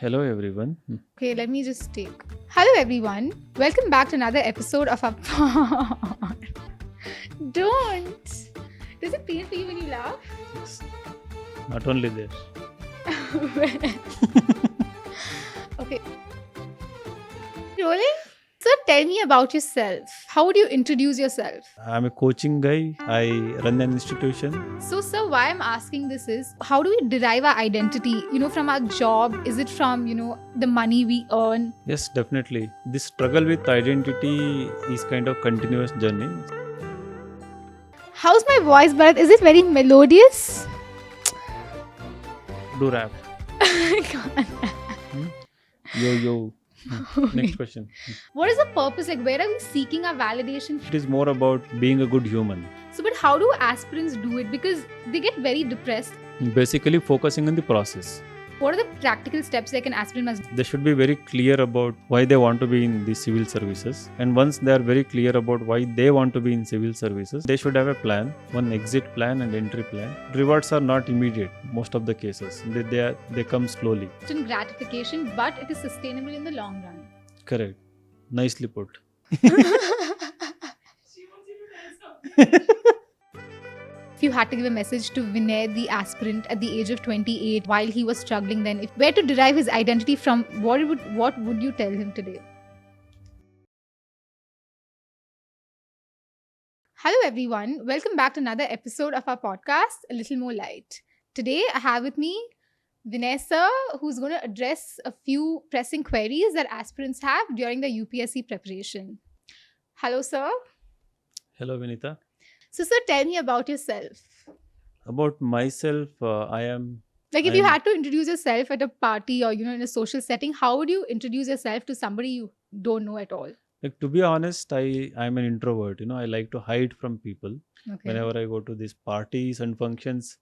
Hello everyone. Okay, let me just take. Hello, everyone. Welcome back to another episode of our pod. Don't. Does it pain for you when you laugh? Yes. Not only this. Okay. Rolling? So tell me about yourself. How would you introduce yourself? I'm a coaching guy. I run an institution. So, sir, why I'm asking this is how do we derive our identity? From our job? Is it from, the money we earn? Yes, definitely. This struggle with identity is kind of continuous journey. How's my voice, Bharat? Is it very melodious? Do rap. God. Yo. Next question. What is the purpose? Like, where are we seeking our validation? It is more about being a good human. So, but how do aspirants do it? Because they get very depressed. Basically focusing on the process. What are the practical steps like an aspirant must? They should be very clear about why they want to be in the civil services. And once they are very clear about why they want to be in civil services, they should have a plan, one exit plan and entry plan. Rewards are not immediate, most of the cases. They come slowly. Instant gratification, but it is sustainable in the long run. Correct. Nicely put. If you had to give a message to Vinay, the aspirant at the age of 28, while he was struggling then, where to derive his identity from, what would you tell him today? Hello everyone, welcome back to another episode of our podcast, A Little More Light. Today I have with me Vinay sir, who's going to address a few pressing queries that aspirants have during the UPSC preparation. Hello sir. Hello, Vinita. So sir, tell me about yourself. About myself, I am... Like if you had to introduce yourself at a party or, in a social setting, how would you introduce yourself to somebody you don't know at all? Like, to be honest, I'm an introvert. I like to hide from people. Okay. Whenever I go to these parties and functions,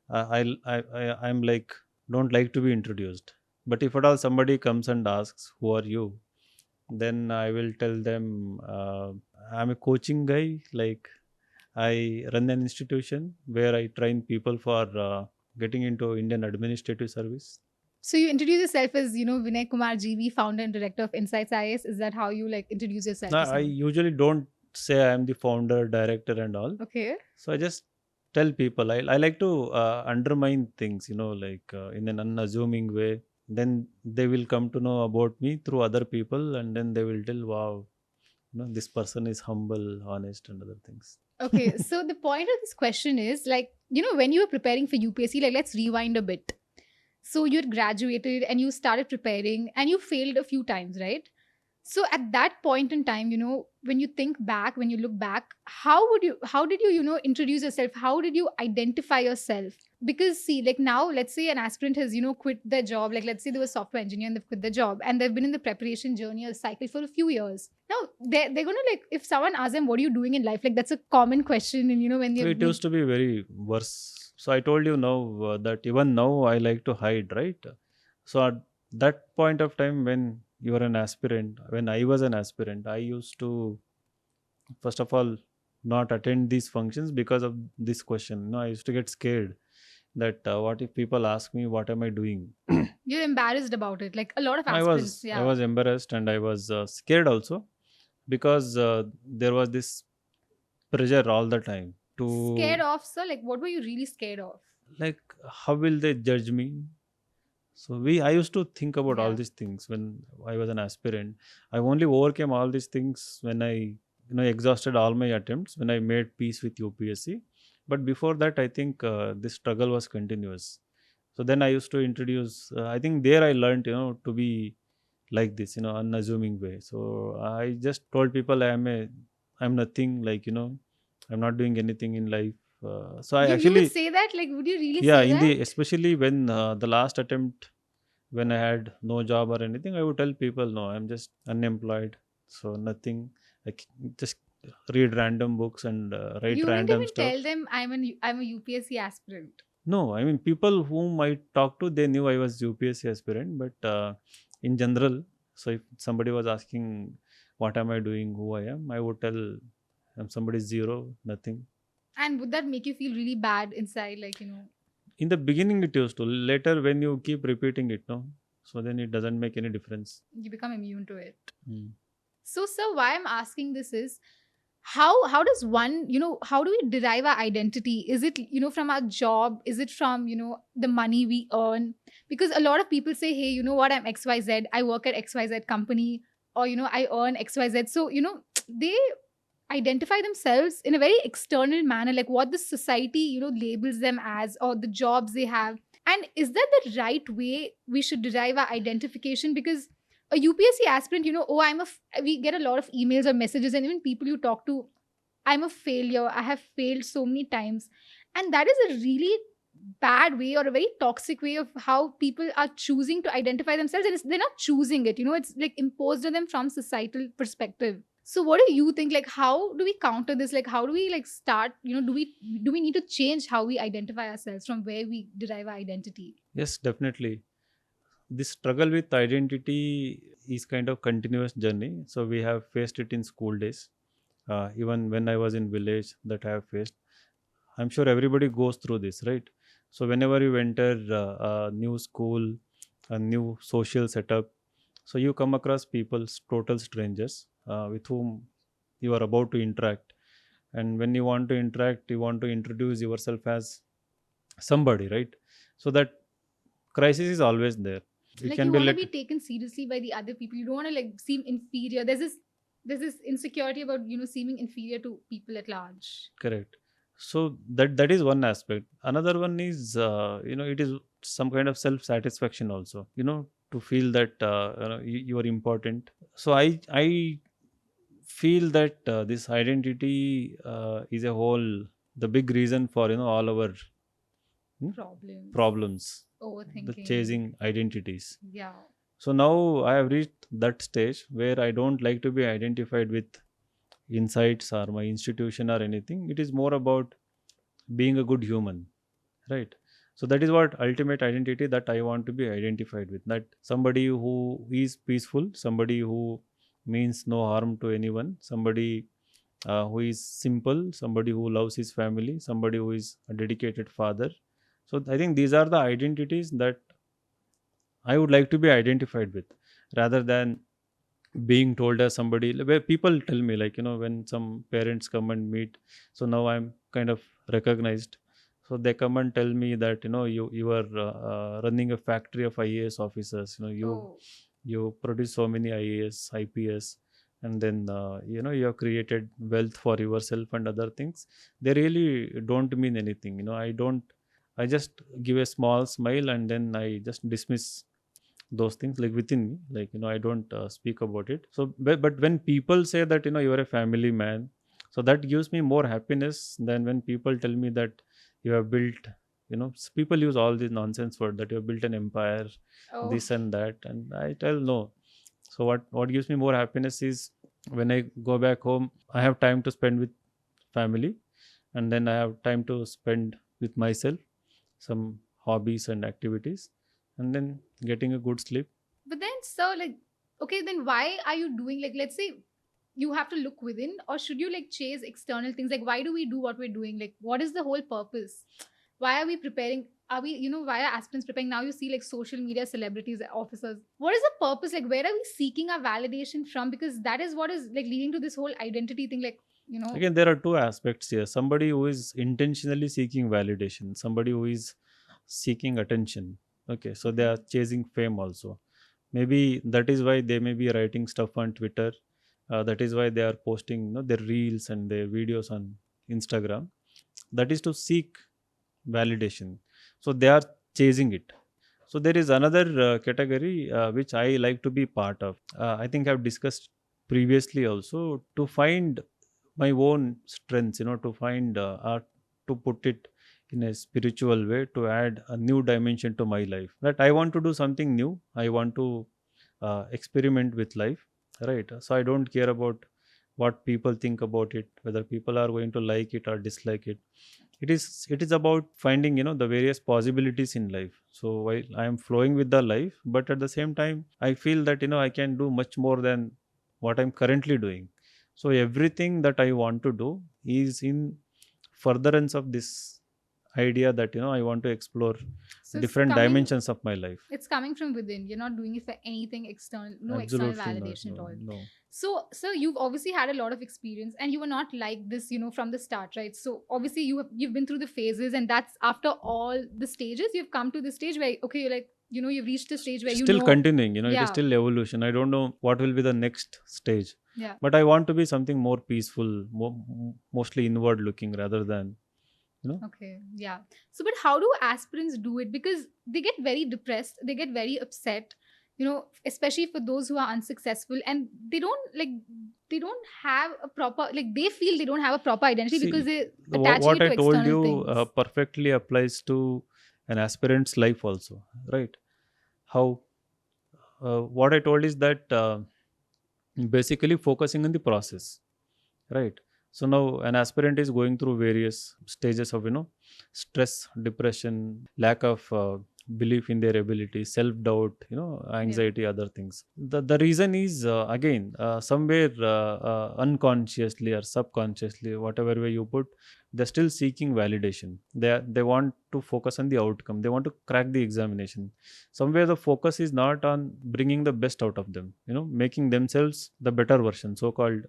I'm like, don't like to be introduced. But if at all somebody comes and asks, who are you? Then I will tell them, I'm a coaching guy. Like, I run an institution where I train people for getting into Indian administrative service. So you introduce yourself as, Vinay Kumar GV, founder and director of Insights IS. Is that how you introduce yourself? No, to I someone? usually don't say I am the founder, director and all. Okay. So I just tell people, I like to undermine things, in an unassuming way. Then they will come to know about me through other people and then they will tell, wow, this person is humble, honest and other things. Okay. So the point of this question is when you were preparing for UPSC, let's rewind a bit. So you had graduated and you started preparing and you failed a few times, right? So at that point in time, when you think back, when you look back, how did you, introduce yourself? How did you identify yourself? Because see, now let's say an aspirant has, quit their job. Let's say they were a software engineer and they've quit their job and they've been in the preparation journey or cycle for a few years. Now they're going to if someone asks them, what are you doing in life? That's a common question. And when So they it used to be very worse. So I told you now that even now I like to hide, right? So at that point of time when you were an aspirant, when I was an aspirant, I used to, first of all, not attend these functions because of this question. I used to get scared that what if people ask me, what am I doing? you're embarrassed about it. Like a lot of aspirants. I was embarrassed and I was scared also because there was this pressure all the time to... Scared of, sir? What were you really scared of? Like, how will they judge me? So I used to think about all Yeah. these things when I was an aspirant. I only overcame all these things when I exhausted all my attempts, when I made peace with UPSC. But before that, I think this struggle was continuous. So then I used to introduce, I think there I learned, to be like this, unassuming way. So I just told people I'm nothing, I'm not doing anything in life. So I You actually... would say that? Would you really Yeah, say in that? especially when the last attempt, when I had no job or anything, I would tell people, no, I'm just unemployed, so nothing. Just read random books and write You wouldn't random even stuff. tell them I'm a UPSC aspirant. No, I mean, people whom I talked to, they knew I was UPSC aspirant, but in general, so if somebody was asking what am I doing, who I am, I would tell I'm somebody zero, nothing. And would that make you feel really bad inside? In the beginning it used to. Later when you keep repeating it, no, So then it doesn't make any difference. You become immune to it. Mm. So, sir, why I'm asking this is, how does one, how do we derive our identity? Is it, from our job? Is it from, the money we earn? Because a lot of people say, hey, you know what, I'm XYZ, I work at XYZ company, or I earn XYZ. So, they identify themselves in a very external manner, like what the society, labels them as, or the jobs they have. And is that the right way we should derive our identification? Because a UPSC aspirant, oh, we get a lot of emails or messages, and even people you talk to, I'm a failure, I have failed so many times. And that is a really bad way, or a very toxic way of how people are choosing to identify themselves. And they're not choosing it, it's like imposed on them from societal perspective. So what do you think? Like, how do we counter this? Like, how do we like start, do we need to change how we identify ourselves from where we derive our identity? Yes, definitely. This struggle with identity is kind of continuous journey. So we have faced it in school days. Even when I was in village, that I have faced. I'm sure everybody goes through this, right? So whenever you enter a new school, a new social setup, so you come across people, total strangers, with whom you are about to interact. And when you want to interact, you want to introduce yourself as somebody, right? So that crisis is always there. You Like, can you be want to let be taken seriously by the other people. You don't want to like seem inferior. There's this insecurity about seeming inferior to people at large. correct. So that is one aspect. Another one is it is some kind of self satisfaction also. To feel that you are important. So I feel that this identity is a whole the big reason for all our hmm, Problems, problems, the overthinking. chasing identities. Yeah. So now I have reached that stage where I don't like to be identified with insights or my institution or anything. It is more about being a good human, right? So that is what ultimate identity that I want to be identified with. That somebody who is peaceful, somebody who means no harm to anyone, somebody who is simple, somebody who loves his family, somebody who is a dedicated father. So I think these are the identities that I would like to be identified with, rather than being told as somebody where people tell me, like, when some parents come and meet. So now I'm kind of recognized. So they come and tell me that you are running a factory of IAS officers. Oh, you produce so many IAS, IPS, and then you have created wealth for yourself and other things. They really don't mean anything. I just give a small smile and then I just dismiss those things, like, within me, like, I don't speak about it. So but when people say that you're a family man, so that gives me more happiness than when people tell me that you have built, people use all these nonsense word that you have built an empire, oh. this and that, and I tell no. So what gives me more happiness is when I go back home, I have time to spend with family, and then I have time to spend with myself, some hobbies and activities, and then getting a good sleep. But then, sir, like, okay, then why are you doing, like, let's say you have to look within, or should you like chase external things? Like, why do we do what we're doing? Like, what is the whole purpose? Why are we preparing? Are we, why are aspirants preparing? Now you see like social media celebrities, officers. What is the purpose? Like, where are we seeking our validation from? Because that is what is like leading to this whole identity thing. Like, Again, there are two aspects here: somebody who is intentionally seeking validation, somebody who is seeking attention. Okay, so they are chasing fame also. Maybe that is why they may be writing stuff on Twitter. That is why they are posting their reels and their videos on Instagram. That is to seek validation. So they are chasing it. So there is another category which I like to be part of. I think I've discussed previously also, to find my own strengths, to find or to put it in a spiritual way, to add a new dimension to my life. That I want to do something new. I want to experiment with life, right? So I don't care about what people think about it, whether people are going to like it or dislike it. It is about finding the various possibilities in life. So while I am flowing with the life, but at the same time I feel that I can do much more than what I'm currently doing. So everything that I want to do is in furtherance of this idea that I want to explore So it's different coming, dimensions of my life. it's coming from within. You're not doing it for anything external, no external Absolutely not. validation at No, all. no. So you've obviously had a lot of experience, and you were not like this, from the start, right? So obviously you've been through the phases, and that's after all the stages you've come to the stage where, okay, you're like, you've reached the stage where Still continuing, it is yeah, still evolution. I don't know what will be the next stage, yeah. but I want to be something more peaceful, mostly inward looking rather than, Okay, yeah. So, but how do aspirants do it? Because they get very depressed, they get very upset, especially for those who are unsuccessful, and they don't have a proper, like, they feel they don't have a proper identity because see, they're attaching what it I to told external you things. perfectly applies to an aspirant's life also, right? How what I told is that basically focusing on the process, right? So now an aspirant is going through various stages of stress, depression, lack of belief in their ability, self doubt, Yeah. anxiety, other things. The reason is again somewhere unconsciously or subconsciously, whatever way you put, they're still seeking validation. They want to focus on the outcome, they want to crack the examination. Somewhere the focus is not on bringing the best out of them, making themselves the better version, so called.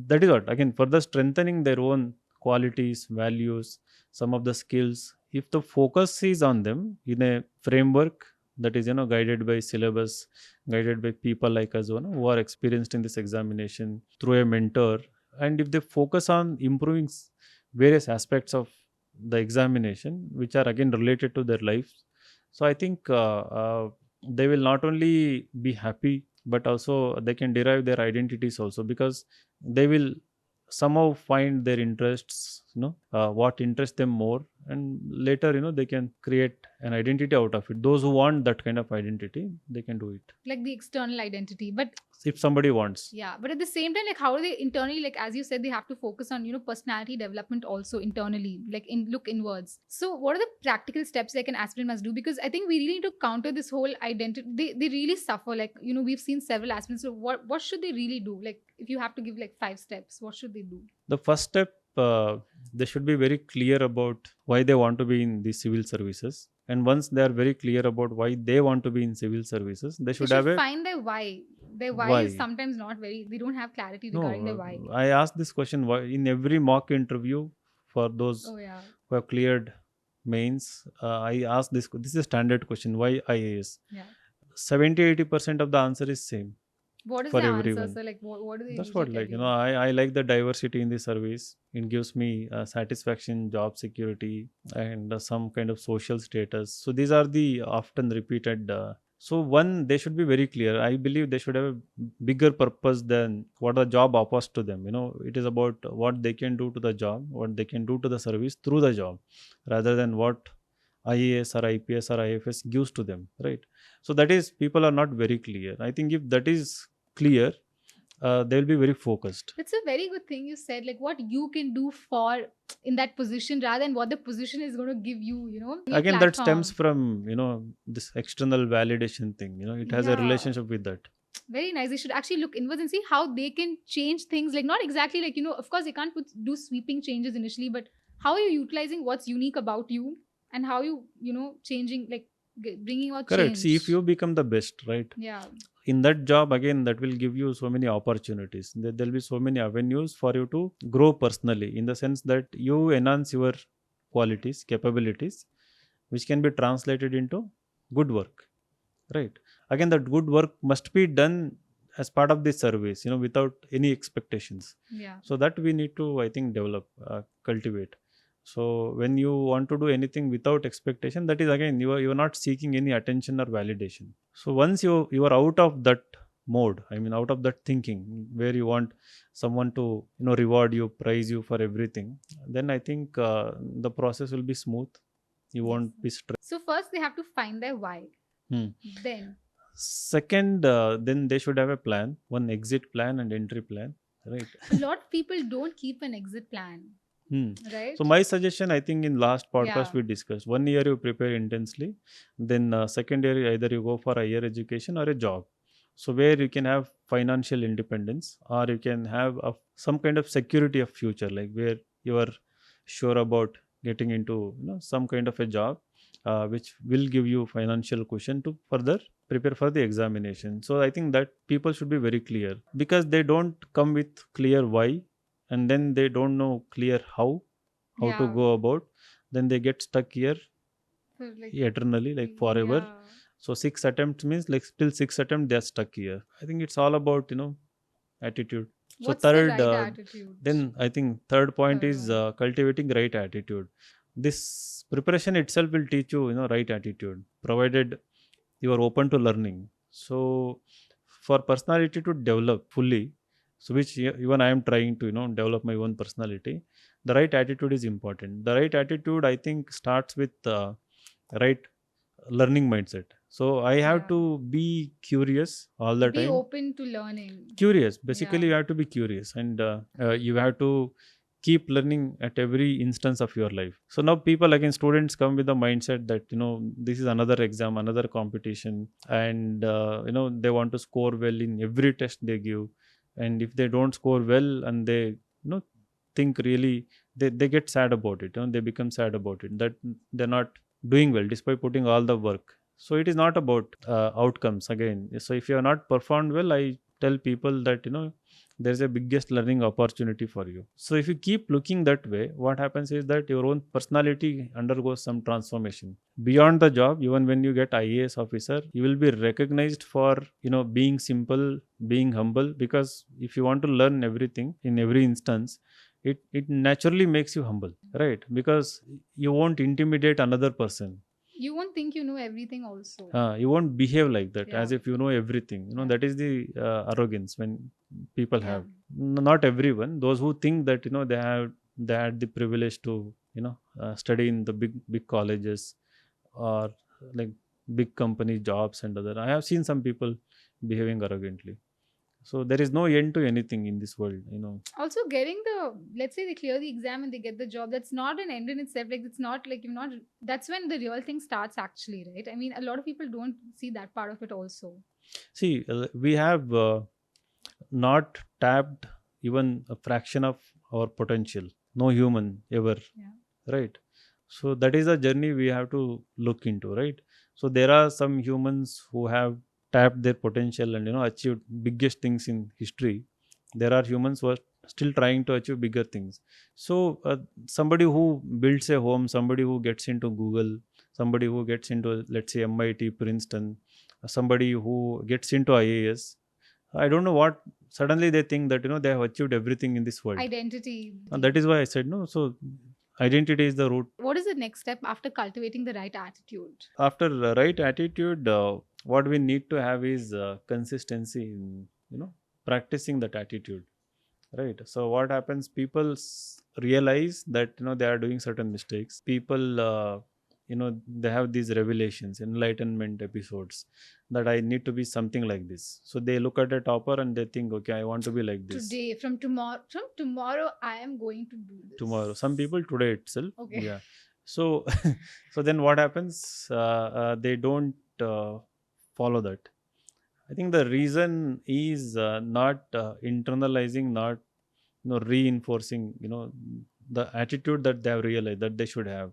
That is what, again, further strengthening their own qualities, values, some of the skills. If the focus is on them in a framework that is guided by syllabus, guided by people like us, who are experienced in this examination through a mentor, and if they focus on improving various aspects of the examination which are again related to their lives, so I think they will not only be happy, but also they can derive their identities also, because they will somehow find their interests, what interests them more, and later they can create an identity out of it. Those who want that kind of identity, they can do it Like the external identity. But if somebody wants. yeah, but at the same time, like, how do they internally, like, as you said, they have to focus on, personality development also internally, like, look inwards. So what are the practical steps like an aspirant must do? Because I think we really need to counter this whole identity. They really suffer. Like, we've seen several aspirants. So what should they really do? Like, if you have to give like 5 steps, what should they do? The first step, they should be very clear about why they want to be in the civil services, and once they are very clear about why they want to be in civil services, they They should should have a find their why. Their why is why. sometimes not very, they don't have clarity No, regarding their why. I asked this question why in every mock interview for those Oh, yeah. who have cleared mains. I asked this. This is a standard question. Why IAS? Yeah. 70-80% of the answer is same What is for the answer? everyone. So, like, what do they That's usually what, tell like, you? I like the diversity in the service. It gives me satisfaction, job security, and some kind of social status. So these are the often repeated. So one, they should be very clear. I believe they should have a bigger purpose than what the job offers to them. It is about what they can do to the job, what they can do to the service through the job, rather than what IAS or IPS or IFS gives to them, right? So that is, people are not very clear. I think if that is clear, they will be very focused. That's a very good thing you said. Like, what you can do for in that position rather than what the position is going to give you, your Again, that stems platform. from this external validation thing. It has a Yeah. relationship with that. Very nice. They should actually look inwards and see how they can change things. Like, not exactly like, of course, they can't do sweeping changes initially, but how are you utilizing what's unique about you, and how changing, like, bringing about Correct. See, if change. you become the best, right, Yeah. in that job, again, that will give you so many opportunities. There'll be so many avenues for you to grow personally, in the sense that you enhance your qualities, capabilities, which can be translated into good work, right? Again, that good work must be done as part of this service, without any expectations. Yeah. So that we need to, I think, develop, cultivate. So when you want to do anything without expectation, that is, again, you are not seeking any attention or validation. So once you are out of that mode, I mean, out of that thinking where you want someone to reward you, praise you for everything, then I think the process will be smooth. You Yes. won't be stressed. So first they have to find their why. Hmm. Then Second, then they should have a plan, one exit plan and entry plan, right? a lot of people don't keep an exit plan, Hmm. right? So my suggestion, I think in last podcast Yeah. we discussed, 1 year you prepare intensely, then second year either you go for a higher education or a job. So where you can have financial independence, or you can have some kind of security of future, like where you are sure about getting into some kind of a job which will give you financial cushion to further prepare for the examination. So I think that people should be very clear, because they don't come with clear why, and then they don't know clear how to Yeah. go about, then they get stuck here For like, eternally, like forever. yeah. So 6 attempts means like still 6 attempts they're stuck here. I think it's all about attitude. So What's the third, right attitude? then I think third point Third is one. cultivating right attitude. This preparation itself will teach you right attitude, provided you are open to learning. So for personality to develop fully, so which even I am trying to develop my own personality, the right attitude is important. The right attitude, I think, starts with right learning mindset. So I have Yeah. to be curious all the Be time. open to learning. Curious, basically Yeah. you have to be curious, and you have to keep learning at every instance of your life. So now people, again, students come with the mindset that this is another exam, another competition, and they want to score well in every test they give. And if they don't score well, and they think really, they get sad about it, they become sad about it, that they're not doing well despite putting all the work. So it is not about outcomes again. So if you are not performed well, I tell people that there's a biggest learning opportunity for you. So if you keep looking that way, what happens is that your own personality undergoes some transformation beyond the job. Even when you get IAS officer, you will be recognized for being simple, being humble, because if you want to learn everything in every instance, it naturally makes you humble, right? Because you won't intimidate another person. You won't think you know everything also. You won't behave like that Yeah. as if you know everything. Yeah. That is the arrogance when people Yeah. have. Not everyone. Those who think that they had the privilege to study in the big colleges, or like big company jobs and other. I have seen some people behaving arrogantly. So there is no end to anything in this world. Also, getting the, let's say they clear the exam and they get the job, that's not an end in itself. Like, it's not like you're not, that's when the real thing starts, actually, right? I mean, a lot of people don't see that part of it also. See, we have not tapped even a fraction of our potential. No human ever, Yeah. right? So that is a journey we have to look into, right? So there are some humans who have tapped their potential and achieved biggest things in history. There are humans who are still trying to achieve bigger things. So somebody who builds a home, somebody who gets into Google, somebody who gets into, let's say, MIT, Princeton, somebody who gets into IAS, I don't know what, suddenly they think that they have achieved everything in this world. Identity. And that is why I said no. So identity is the root. What is the next step after cultivating the right attitude? After the right attitude, what we need to have is consistency in practicing that attitude, right? So what happens, people realize that they are doing certain mistakes. People they have these revelations, enlightenment episodes, that I need to be something like this. So they look at a topper and they think, okay, I want to be like this. Today, from tomorrow, I am going to do this. Tomorrow, some people today itself. Okay. Yeah. So so then what happens, they don't follow that. I think the reason is not internalizing, not reinforcing the attitude that they have realized that they should have.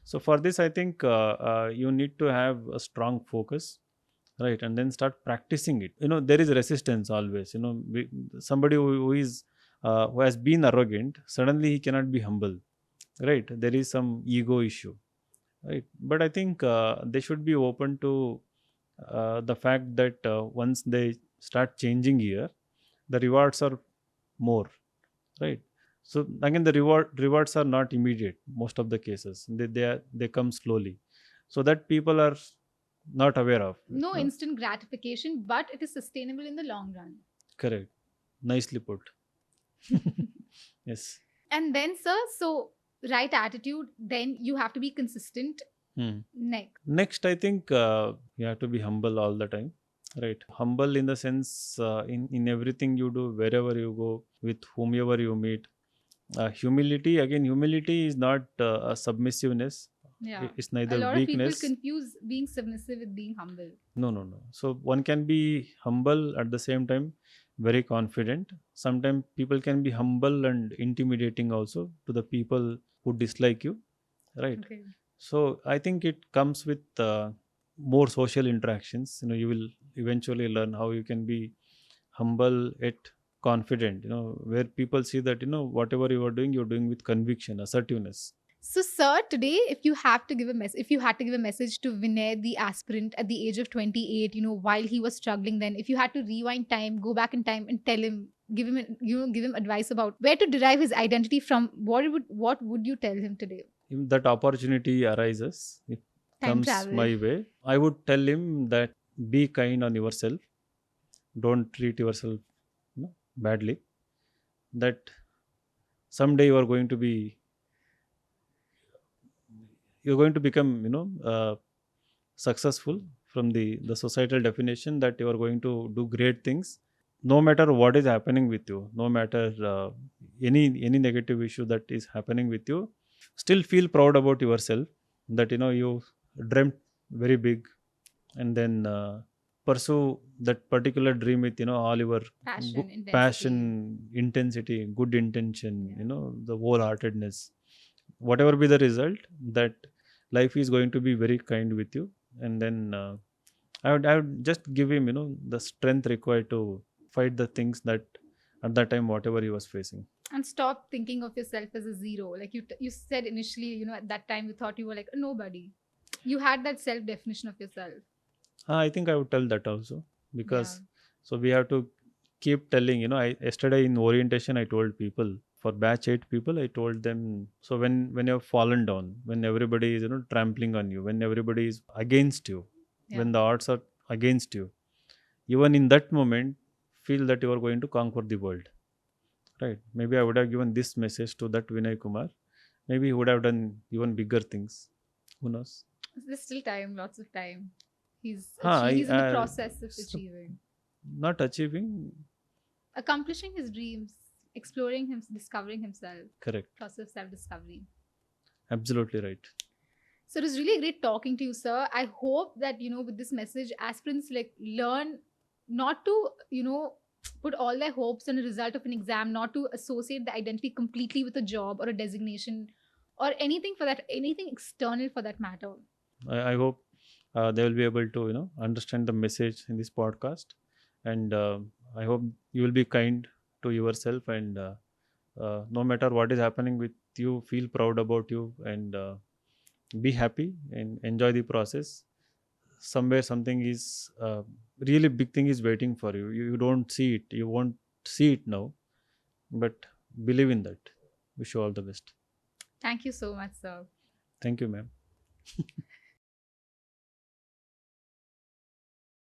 So for this, I think you need to have a strong focus, right? And then start practicing it. There is resistance always. Somebody who is who has been arrogant, suddenly he cannot be humble, right? There is some ego issue, right? But I think they should be open to the fact that once they start changing here, the rewards are more, right? So again, the rewards are not immediate. Most of the cases, they come slowly, so that people are not aware of. No instant gratification, but it is sustainable in the long run. Correct. Nicely put. Yes. And then, sir, so right attitude, then you have to be consistent. Hmm. Next, I think you have to be humble all the time, right? Humble in the sense, in everything you do, wherever you go, with whomever you meet. Humility, again, humility is not a submissiveness. yeah, It's a neither lot of people weakness. confuse being submissive with being humble. No. So one can be humble at the same time, very confident. Sometimes people can be humble and intimidating also to the people who dislike you. right? Okay. So I think it comes with more social interactions. You will eventually learn how you can be humble yet confident. Where people see that whatever you are doing, you're doing with conviction, assertiveness. So, sir, today, if you had to give a message to Vinay, the aspirant at the age of 28, while he was struggling, then if you had to rewind time, go back in time, and tell him, give him advice about where to derive his identity from, what would you tell him today? If that opportunity arises, it Time comes travel. my way, I would tell him that be kind on yourself. Don't treat yourself badly. That someday you're going to become successful from the societal definition, that you are going to do great things no matter what is happening with you, no matter any negative issue that is happening with you. Still feel proud about yourself, that you dreamt very big, and then pursue that particular dream with all your Passion, passion, intensity. intensity, good intention, Yeah. the wholeheartedness. Whatever be the result, that life is going to be very kind with you. And then I would just give him the strength required to fight the things that at that time whatever he was facing. And stop thinking of yourself as a zero. Like you said initially, at that time you thought you were like a nobody. You had that self definition of yourself. I think I would tell that also, Yeah. because so we have to keep telling. I yesterday in orientation I told people, for batch 8 people I told them, so when you have fallen down, when everybody is trampling on you, when everybody is against you, Yeah. when the odds are against you, even in that moment feel that you are going to conquer the world, right? Maybe I would have given this message to that Vinay Kumar. Maybe he would have done even bigger things. Who knows? There's still time, lots of time. Huh, He's in the process of achieving, not achieving. accomplishing his dreams, exploring him, discovering himself. Correct. Process of self discovery. Absolutely right. So it was really great talking to you, sir. I hope that with this message, aspirants like learn not to put all their hopes on the result of an exam, not to associate the identity completely with a job or a designation or anything external for that matter. I hope they will be able to understand the message in this podcast, and I hope you will be kind to yourself, and no matter what is happening with you, feel proud about you, and be happy and enjoy the process. Somewhere something is really big thing is waiting for you. You don't see it, you won't see it now, but believe in that. Wish you all the best. Thank you so much, sir. Thank you, ma'am.